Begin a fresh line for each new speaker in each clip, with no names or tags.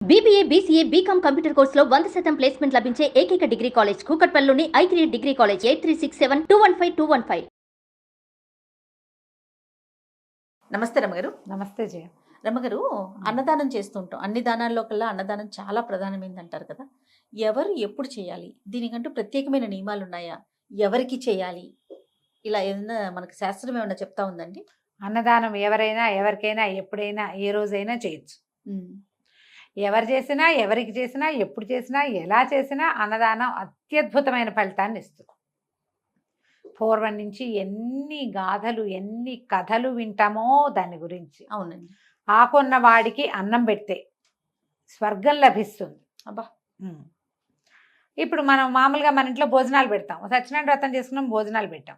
BBA, BCA, BCom computer కోర్సులో 100% placement లభించే ఏకైక డిగ్రీ కాలేజ్ కూకట్పల్లిలోని i3 డిగ్రీ కాలేజ్ 8367215215.
నమస్తే రమగారు.
నమస్తే జయ.
రమగారు, అన్నదానం చేస్తుంటాం. అన్ని దానాల్లో కల్లా అన్నదానం చాలా ప్రధానమైంది అంటారు కదా. ఎవరు ఎప్పుడు చేయాలి? దీనికంటూ ప్రత్యేకమైన నియమాలు ఉన్నాయా? ఎవరికి చేయాలి? ఇలా ఏదైనా మనకు శాస్త్రం ఏమైనా చెప్తా ఉందండి?
అన్నదానం ఎవరైనా ఎవరికైనా ఎప్పుడైనా ఏ రోజైనా చేయొచ్చు. ఎవరు చేసినా ఎవరికి చేసినా ఎప్పుడు చేసినా ఎలా చేసినా అన్నదానం అత్యద్భుతమైన ఫలితాన్ని ఇస్తుంది. పూర్వం నుంచి ఎన్ని గాథలు ఎన్ని కథలు వింటామో దాని గురించి.
అవునండి.
ఆకున్న వాడికి అన్నం పెడితే స్వర్గం లభిస్తుంది.
అబ్బా.
ఇప్పుడు మనం మామూలుగా మన ఇంట్లో భోజనాలు పెడతాం. సత్యనారాయణ వ్రతం చేసుకున్నాం, భోజనాలు పెట్టాం.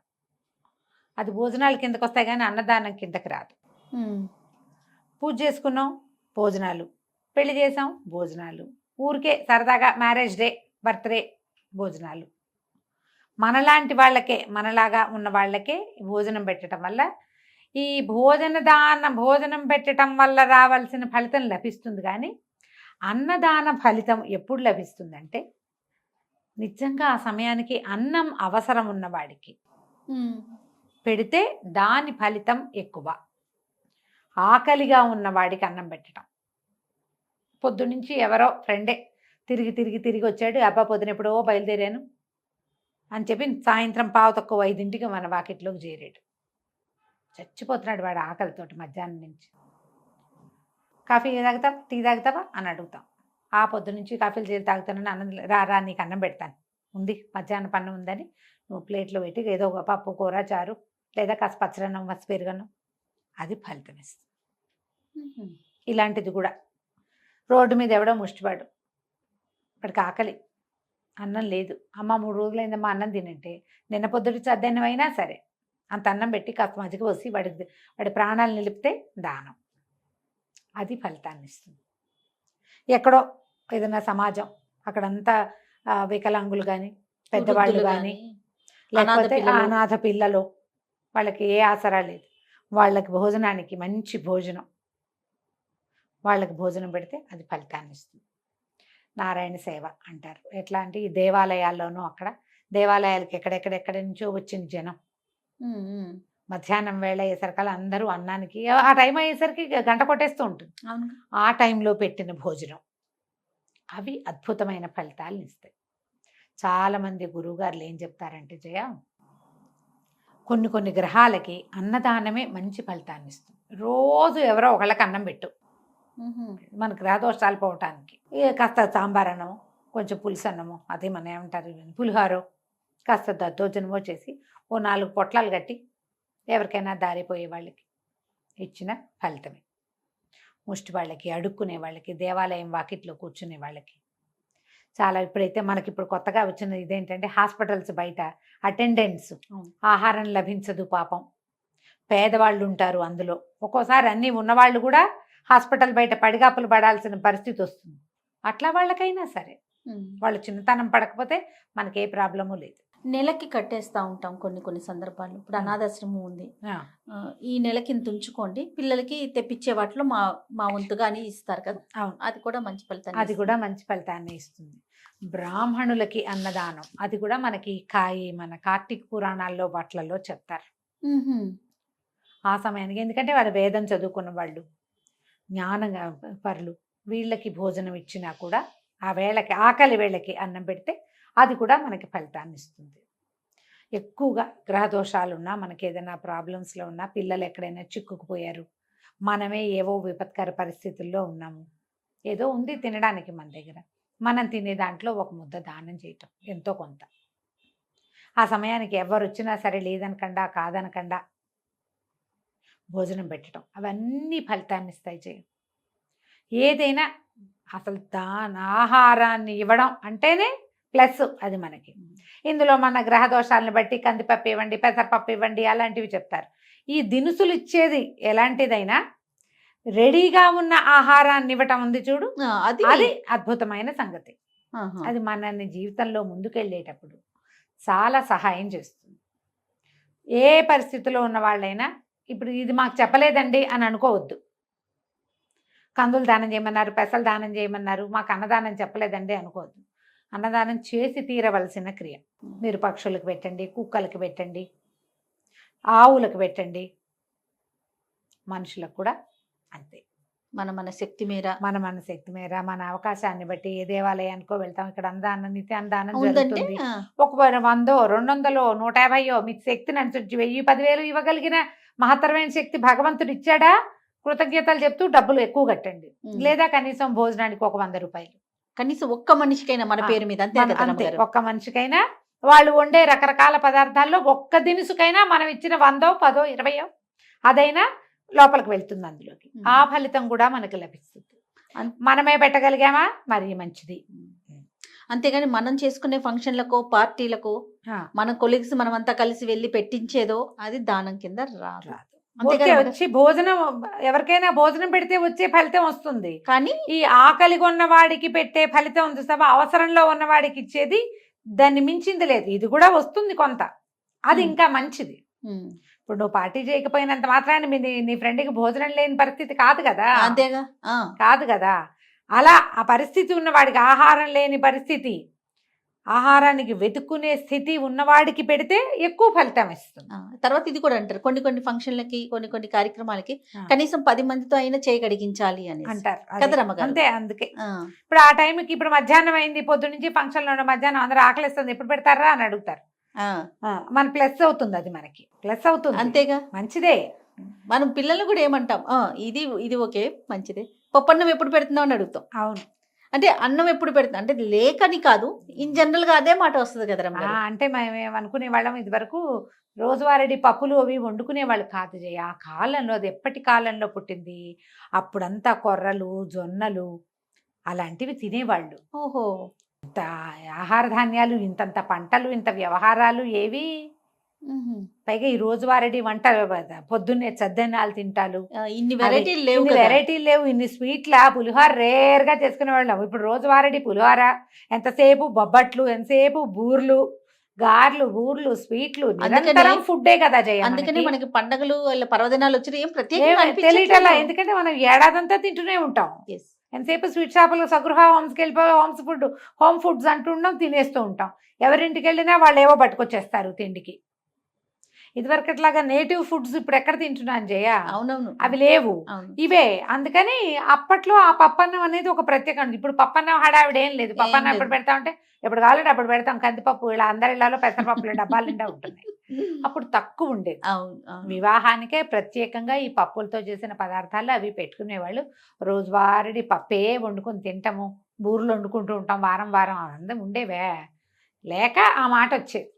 అది భోజనాలు కిందకు వస్తాయి కానీ అన్నదానం కిందకి రాదు. పూజ చేసుకున్నాం, భోజనాలు. పెళ్లి చేసాం, భోజనాలు. ఊరికే సరదాగా మ్యారేజ్ డే, బర్త్డే, భోజనాలు. మనలాంటి వాళ్ళకే, మనలాగా ఉన్న వాళ్ళకే భోజనం పెట్టడం వల్ల ఈ భోజనం పెట్టడం వల్ల రావాల్సిన ఫలితం లభిస్తుంది. కానీ అన్నదాన ఫలితం ఎప్పుడు లభిస్తుందంటే నిజంగా ఆ సమయానికి అన్నం అవసరం ఉన్నవాడికి పెడితే దాని ఫలితం ఎక్కువ. ఆకలిగా ఉన్నవాడికి అన్నం పెట్టడం. పొద్దునుంచి ఎవరో ఫ్రెండే తిరిగి వచ్చాడు, అబ్బా పొద్దున ఎప్పుడో బయలుదేరాను అని చెప్పి సాయంత్రం 4:45 మన వాకిట్లోకి చేరాడు. చచ్చిపోతున్నాడు వాడు ఆకలితోటి. మధ్యాహ్నం నుంచి కాఫీ తాగుతావా, టీ తాగుతావా అని అడుగుతాం. ఆ పొద్దు నుంచి కాఫీలు చేసి తాగుతానని అన్నం రా నీకు అన్నం పెడతాను, ఉంది మధ్యాహ్నం పన్ను ఉందని నువ్వు ప్లేట్లో పెట్టి ఏదో ఒక పప్పు కూర చారు లేదా కాస్త పచ్చడన్నం మసి పెరుగన్నం, అది ఫలితం ఇస్తుంది. ఇలాంటిది కూడా రోడ్డు మీద ఎవడో ముష్టివాడు, ఇప్పటికి ఆకలి, అన్నం లేదు, అమ్మ 3 రోజులైందమ్మా అన్నం తినంటే నిన్న పొద్దుటి చద్దన్నం అయినా సరే అంత అన్నం పెట్టి కాస్త మజ్జిగ పోసి వాడి ప్రాణాలు నిలిపితే దానం, అది ఫలితాన్ని ఇస్తుంది. ఎక్కడో ఏదైనా సమాజం అక్కడంతా వికలాంగులు కానీ పెద్దవాళ్ళు కానీ లేకపోతే అనాథ పిల్లలు, వాళ్ళకి ఏ ఆసరా లేదు, వాళ్ళకి భోజనానికి మంచి భోజనం, వాళ్ళకి భోజనం పెడితే అది ఫలితాన్ని ఇస్తుంది. నారాయణ సేవ అంటారు. ఎట్లా అంటే ఈ దేవాలయాల్లోనూ, అక్కడ దేవాలయాలకి ఎక్కడెక్కడెక్కడి నుంచో వచ్చిన జనం మధ్యాహ్నం వేళ అయ్యేసరికల్లా అందరూ అన్నానికి ఆ టైం అయ్యేసరికి గంట కొట్టేస్తూ ఉంటుంది. ఆ టైంలో పెట్టిన భోజనం అవి అద్భుతమైన ఫలితాలను ఇస్తాయి. చాలామంది గురువుగారులు ఏం చెప్తారంటే జయ, కొన్ని గ్రహాలకి అన్నదానమే మంచి ఫలితాన్ని ఇస్తుంది. రోజు ఎవరో ఒకళ్ళకి అన్నం పెట్టు, మన గ్రహదోషాలు పోవటానికి. కాస్త సాంబార్ అన్నము, కొంచెం పులుసు అన్నము, అదే మన ఏమంటారు పులిహోరో, కాస్త దద్దోజనమో చేసి ఓ 4 పొట్లాలు కట్టి ఎవరికైనా దారిపోయే వాళ్ళకి ఇచ్చిన ఫలితమే. ముష్టి వాళ్ళకి, అడుక్కునే వాళ్ళకి, దేవాలయం వాకిట్లో కూర్చునే వాళ్ళకి చాలా. ఇప్పుడైతే మనకిప్పుడు కొత్తగా వచ్చిన ఇదేంటంటే హాస్పిటల్స్ బయట అటెండెన్స్, ఆహారం లభించదు పాపం, పేదవాళ్ళు ఉంటారు అందులో. ఒక్కోసారి అన్నీ ఉన్నవాళ్ళు కూడా హాస్పిటల్ బయట పడిగాపులు పడాల్సిన పరిస్థితి వస్తుంది. అట్లా వాళ్ళకైనా సరే వాళ్ళు చిన్నతనం పడకపోతే మనకే ప్రాబ్లము లేదు.
నెలకి కట్టేస్తూ ఉంటాం కొన్ని సందర్భాల్లో. ఇప్పుడు అనాథాశ్రమం ఉంది, ఈ నెలకి ఇంత ఉంచుకోండి, పిల్లలకి తెప్పించే వాటిలో మా వంతుగా అని ఇస్తారు కదా. అది కూడా మంచి ఫలితాన్ని,
అది కూడా మంచి ఫలితాన్ని ఇస్తుంది. బ్రాహ్మణులకి అన్నదానం, అది కూడా మనకి మన కార్తీక పురాణాల్లో వాటిలలో చెప్తారు. ఆ సమయానికి, ఎందుకంటే వాళ్ళు వేదం చదువుకున్న వాళ్ళు, జ్ఞాన పరులు, వీళ్ళకి భోజనం ఇచ్చినా కూడా ఆ వేళకి, ఆకలి వేళకి అన్నం పెడితే అది కూడా మనకి ఫలితాన్ని ఇస్తుంది. ఎక్కువగా గ్రహదోషాలు ఉన్నా, మనకి ఏదైనా ప్రాబ్లమ్స్లో ఉన్నా, పిల్లలు ఎక్కడైనా చిక్కుకుపోయారు, మనమే ఏవో విపత్కర పరిస్థితుల్లో ఉన్నాము, ఏదో ఉంది తినడానికి మన దగ్గర, మనం తినే దాంట్లో ఒక ముద్ద దానం చేయటం ఎంతో కొంత. ఆ సమయానికి ఎవరు వచ్చినా సరే లేదనకుండా కాదనకుండా భోజనం పెట్టడం, అవన్నీ ఫలితాన్ని ఇస్తాయి. ఏదైనా అసలు ఆహారాన్ని ఇవ్వడం అంటేనే ప్లస్ అది మనకి. ఇందులో మన గ్రహదోషాలను బట్టి కందిపప్పు ఇవ్వండి, పెసరపప్పు ఇవ్వండి అలాంటివి చెప్తారు. ఈ దినుసులు ఇచ్చేది ఎలాంటిదైనా రెడీగా ఉన్న ఆహారాన్ని ఇవ్వటం ఉంది చూడు, అది అద్భుతమైన సంగతి. అది మనల్ని జీవితంలో ముందుకెళ్ళేటప్పుడు చాలా సహాయం చేస్తుంది. ఏ పరిస్థితిలో ఉన్న వాళ్ళైనా ఇప్పుడు ఇది మాకు చెప్పలేదండి అని అనుకోవద్దు. కందులు దానం చేయమన్నారు, పెసలు దానం చేయమన్నారు, మాకు అన్నదానం చెప్పలేదండి అనుకోవద్దు. అన్నదానం చేసి తీరవలసిన క్రియ. మీరు పక్షులకు పెట్టండి, కుక్కలకి పెట్టండి, ఆవులకు పెట్టండి, మనుషులకు కూడా అంతే.
మన శక్తి మేర
మన శక్తి మేర మన అవకాశాన్ని బట్టి ఏ దేవాలయానికో వెళ్తాం. ఇక్కడ అన్నదానం, నిత్య అన్నదానం
ఉందంటే
జరుగుతుంది. ఒక 100, 200, 150 మీకు శక్తిని అనుసరించి 1000, 10,000 ఇవ్వగలిగిన మహత్తరమైన శక్తి భగవంతుడు ఇచ్చాడా, కృతజ్ఞతలు చెప్తూ డబ్బులు ఎక్కువ కట్టండి. లేదా కనీసం భోజనానికి ఒక 100 రూపాయలు,
కనీసం ఒక్క మనిషికైనా మన పేరు మీద. అంతే కదా
అంతే.
రమ్మగారు?
ఒక్క మనిషికైనా వాళ్ళు వండే రకరకాల పదార్థాల్లో ఒక్క దినుసుకైనా మనం ఇచ్చిన 100, 10, 20 అదైనా లోపలికి వెళ్తుంది అందులోకి. ఆ ఫలితం కూడా మనకి లభిస్తుంది. మనమే పెట్టగలిగామా మరి మంచిది.
అంతేగాని మనం చేసుకునే ఫంక్షన్లకు, పార్టీలకు, మన కొలీగ్స్ మనమంతా కలిసి వెళ్ళి పెట్టించేదో అది దానం కింద రాదు.
అంతేగాని వచ్చి భోజనం, ఎవరికైనా భోజనం పెడితే వచ్చే ఫలితం వస్తుంది.
కానీ
ఈ ఆకలిగా ఉన్న వాడికి పెట్టే ఫలితం ఉంది సభ, అవసరంలో ఉన్నవాడికి ఇచ్చేది దాన్ని మించింది లేదు. ఇది కూడా వస్తుంది కొంత, అది ఇంకా మంచిది. ఇప్పుడు నువ్వు పార్టీ చేయకపోయినంత మాత్రాన్ని నీ ఫ్రెండ్కి భోజనం లేని పరిస్థితి కాదు కదా.
అంతేగా,
కాదు కదా. అలా ఆ పరిస్థితి ఉన్నవాడికి, ఆహారం లేని పరిస్థితి, ఆహారానికి వెతుక్కునే స్థితి ఉన్నవాడికి పెడితే ఎక్కువ ఫలితం ఇస్తుంది.
తర్వాత ఇది కూడా అంటారు, కొన్ని ఫంక్షన్లకి, కొన్ని కార్యక్రమాలకి కనీసం 10 మందితో అయినా చేయగలిగించాలి అని
అంటారు
కదా రమ్మగారు?
అంతే. అందుకే ఇప్పుడు ఆ టైంకి, ఇప్పుడు మధ్యాహ్నం అయింది, పొద్దు నుంచి ఫంక్షన్లో ఉన్న మధ్యాహ్నం అందరూ ఆకలిస్తుంది, ఎప్పుడు పెడతారా అని అడుగుతారు. మన ప్లస్ అవుతుంది, అది మనకి ప్లస్ అవుతుంది.
అంతేగా,
మంచిదే.
మనం పిల్లలు కూడా ఏమంటాం, ఇది ఓకే మంచిదే, పప్పన్నం ఎప్పుడు పెడుతున్నావు అని అడుగుతాం.
అవును.
అంటే అన్నం ఎప్పుడు పెడుతున్నాం అంటే లేకని కాదు, ఇన్ జనరల్ గా అదే మాట వస్తుంది కదా రమ్మ.
అంటే మేము అనుకునే వాళ్ళం ఇది వరకు రోజువారీ పప్పులు అవి వండుకునే వాళ్ళు కాదు జయ. ఆ కాలంలో, అది ఎప్పటి కాలంలో పుట్టింది, అప్పుడంతా కొర్రలు, జొన్నలు అలాంటివి తినేవాళ్ళు.
ఓహో,
ఇంత ఆహార ధాన్యాలు, ఇంతంత పంటలు, ఇంత వ్యవహారాలు ఏవి. పైగా ఈ రోజువారీ వంట, పొద్దున్నే చద్దన్నాలు తింటాలు,
ఇన్ని వెరైటీలు లేవు,
ఇన్ని స్వీట్ల పులిహోర రేర్ గా చేసుకునే వాళ్ళం. ఇప్పుడు రోజువారీ పులిహోర, ఎంతసేపు బొబ్బట్లు, ఎంతసేపు బూర్లు, గార్లు, బూర్లు, స్వీట్లు, నిరంతరం ఫుడ్డే కదా జయ.
అందుకని మనకి పండగలు పర్వదినాలు వచ్చిన ఏం ప్రత్యేకంగా
తెలియటలా, ఎందుకంటే మనం ఏడాదంతా తింటూనే ఉంటాం. ఎంతసేపు స్వీట్ షాపులు, సగృహ హోమ్స్కి వెళ్ళిపోయి హోమ్ ఫుడ్స్ అంటుంటాం, తినేస్తూ ఉంటాం. ఎవరింటికి వెళ్ళినా వాళ్ళు ఏవో పట్టుకొచ్చేస్తారు తిండికి. ఇదివరకట్లాగా నేటివ్ ఫుడ్స్ ఇప్పుడు ఎక్కడ తింటున్నాను జయ?
అవునవును,
అవి లేవు, ఇవే. అందుకని అప్పట్లో ఆ పప్పన్నం అనేది ఒక ప్రత్యేకం. ఇప్పుడు పప్పన్నం హడావిడేం లేదు. పప్పన్నం ఎప్పుడు పెడతా ఉంటే ఎప్పుడు కావాలంటే అప్పుడు పెడతాం. కందిపప్పు ఇలా అందరి ఇళ్లలో పెసరపప్పులు డబ్బాలు నిండా ఉంటున్నాయి. అప్పుడు తక్కువ ఉండేది. వివాహానికే ప్రత్యేకంగా ఈ పప్పులతో చేసిన పదార్థాలు అవి పెట్టుకునేవాళ్ళు. రోజువారీ పప్పే వండుకొని తింటాము, బూర్లు వండుకుంటూ ఉంటాం, వారం వారం అందం ఉండేవే లేక ఆ మాట వచ్చేది.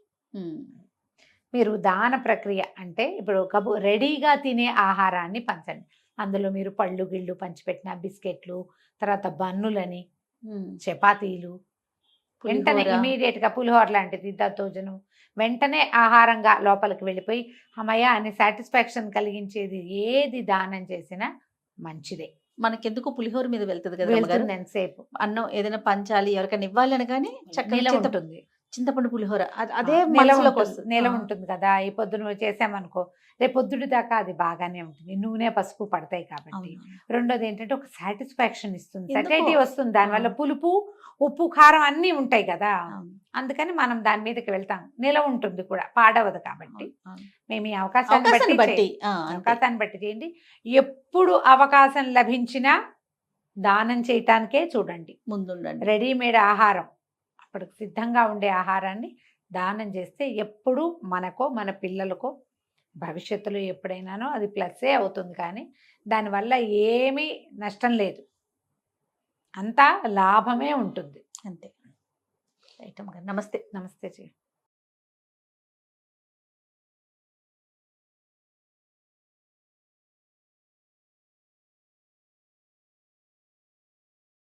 మీరు దాన ప్రక్రియ అంటే ఇప్పుడు రెడీగా తినే ఆహారాన్ని పంచండి. అందులో మీరు పళ్ళు గిళ్ళు పంచిపెట్టిన, బిస్కెట్లు, తర్వాత బన్నులని, చపాతీలు, వెంటనే ఇమీడియట్ గా పులిహోర లాంటిది, దద్దోజనం, వెంటనే ఆహారంగా లోపలికి వెళ్ళిపోయి అమ్మయ్య అని సాటిస్ఫాక్షన్ కలిగించేది ఏది దానం చేసినా మంచిదే.
మనకెందుకు పులిహోర మీద వెళ్తుంది కదా
ఎంతసేపు.
అన్నం ఏదైనా పంచాలి, ఎవరికైనా ఇవ్వాలి అనగానే చక్కగా
ఉంటుంది.
చింతపండు పులిహోర అదే
నెల ఉంటుంది కదా. ఈ పొద్దున చేసామనుకో, రేపు పొద్దుడి దాకా అది బాగానే ఉంటుంది. నూనె, పసుపు పడతాయి కాబట్టి. రెండోది ఏంటంటే ఒక సాటిస్ఫాక్షన్ ఇస్తుంది, సెటైటీ వస్తుంది. దానివల్ల పులుపు, ఉప్పు, కారం అన్నీ ఉంటాయి కదా. అందుకని మనం దాని మీదకి వెళ్తాం. నిల ఉంటుంది కూడా, పాడవదు కాబట్టి. మేము ఈ అవకాశాన్ని బట్టి చేయండి. ఎప్పుడు అవకాశం లభించినా దానం చేయటానికే చూడండి, ముందుండండి. రెడీమేడ్ ఆహారం, అప్పుడు సిద్ధంగా ఉండే ఆహారాన్ని దానం చేస్తే ఎప్పుడు మనకో మన పిల్లలకో భవిష్యత్తులో ఎప్పుడైనానో అది ప్లస్సే అవుతుంది. కానీ దానివల్ల ఏమీ నష్టం లేదు, అంతా లాభమే ఉంటుంది.
అంతే. నమస్తే.
నమస్తే జీ.